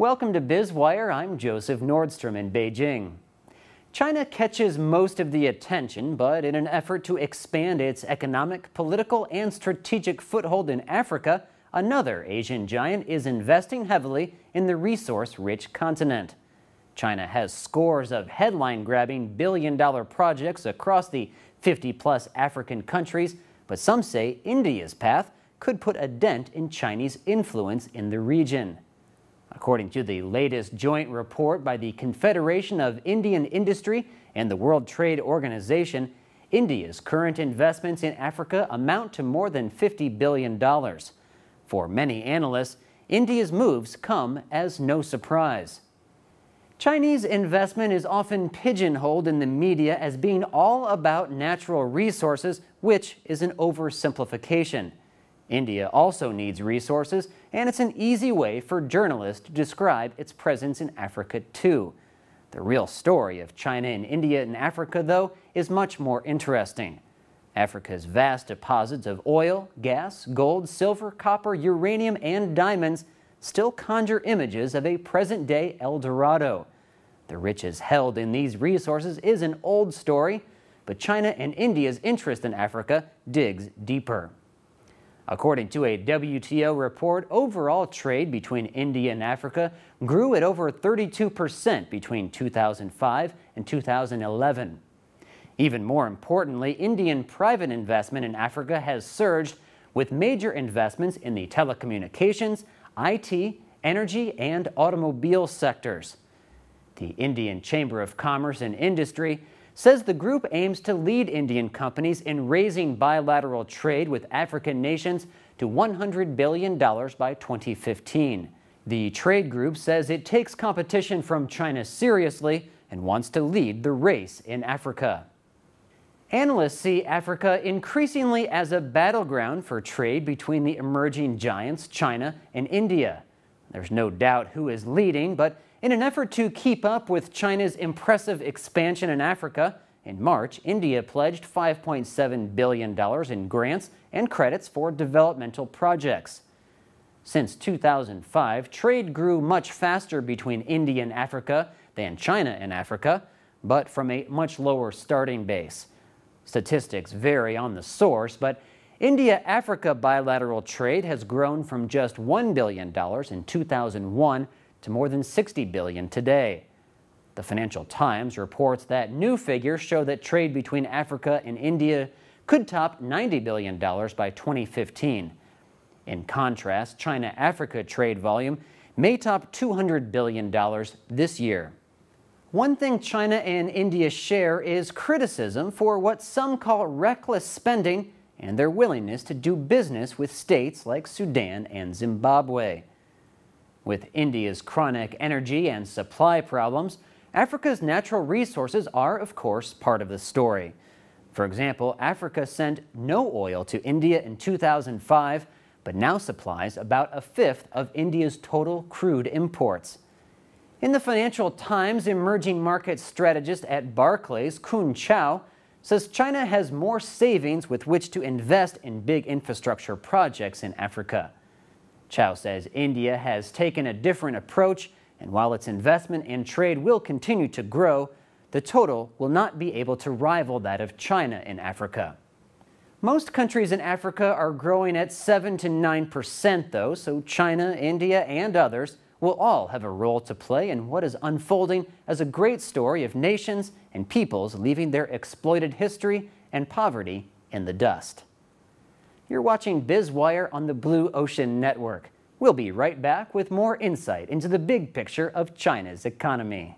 Welcome to BizWire. I'm Joseph Nordstrom in Beijing. China catches most of the attention, but in an effort to expand its economic, political, and strategic foothold in Africa, another Asian giant is investing heavily in the resource-rich continent. China has scores of headline-grabbing billion-dollar projects across the 50-plus African countries, but some say India's path could put a dent in Chinese influence in the region. According to the latest joint report by the Confederation of Indian Industry and the World Trade Organization, India's current investments in Africa amount to more than $50 billion. For many analysts, India's moves come as no surprise. Chinese investment is often pigeonholed in the media as being all about natural resources, which is an oversimplification. India also needs resources, and it's an easy way for journalists to describe its presence in Africa too. The real story of China and India in Africa, though, is much more interesting. Africa's vast deposits of oil, gas, gold, silver, copper, uranium, and diamonds still conjure images of a present-day El Dorado. The riches held in these resources is an old story, but China and India's interest in Africa digs deeper. According to a WTO report, overall trade between India and Africa grew at over 32% between 2005 and 2011. Even more importantly, Indian private investment in Africa has surged, with major investments in the telecommunications, IT, energy, and automobile sectors. The Indian Chamber of Commerce and Industry says the group aims to lead Indian companies in raising bilateral trade with African nations to $100 billion by 2015. The trade group says it takes competition from China seriously and wants to lead the race in Africa. Analysts see Africa increasingly as a battleground for trade between the emerging giants, China and India. There's no doubt who is leading, but in an effort to keep up with China's impressive expansion in Africa, in March, India pledged $5.7 billion in grants and credits for developmental projects. Since 2005, trade grew much faster between India and Africa than China and Africa, but from a much lower starting base. Statistics vary on the source, but India-Africa bilateral trade has grown from just $1 billion in 2001 to more than $60 billion today. The Financial Times reports that new figures show that trade between Africa and India could top $90 billion by 2015. In contrast, China-Africa trade volume may top $200 billion this year. One thing China and India share is criticism for what some call reckless spending and their willingness to do business with states like Sudan and Zimbabwe. With India's chronic energy and supply problems, Africa's natural resources are, of course, part of the story. For example, Africa sent no oil to India in 2005, but now supplies about a fifth of India's total crude imports. In the Financial Times, emerging market strategist at Barclays, Kun Chao, says China has more savings with which to invest in big infrastructure projects in Africa. Chao says India has taken a different approach, and while its investment and trade will continue to grow, the total will not be able to rival that of China in Africa. Most countries in Africa are growing at 7 to 9%, though, so China, India, and others will all have a role to play in what is unfolding as a great story of nations and peoples leaving their exploited history and poverty in the dust. You're watching BizWire on the Blue Ocean Network. We'll be right back with more insight into the big picture of China's economy.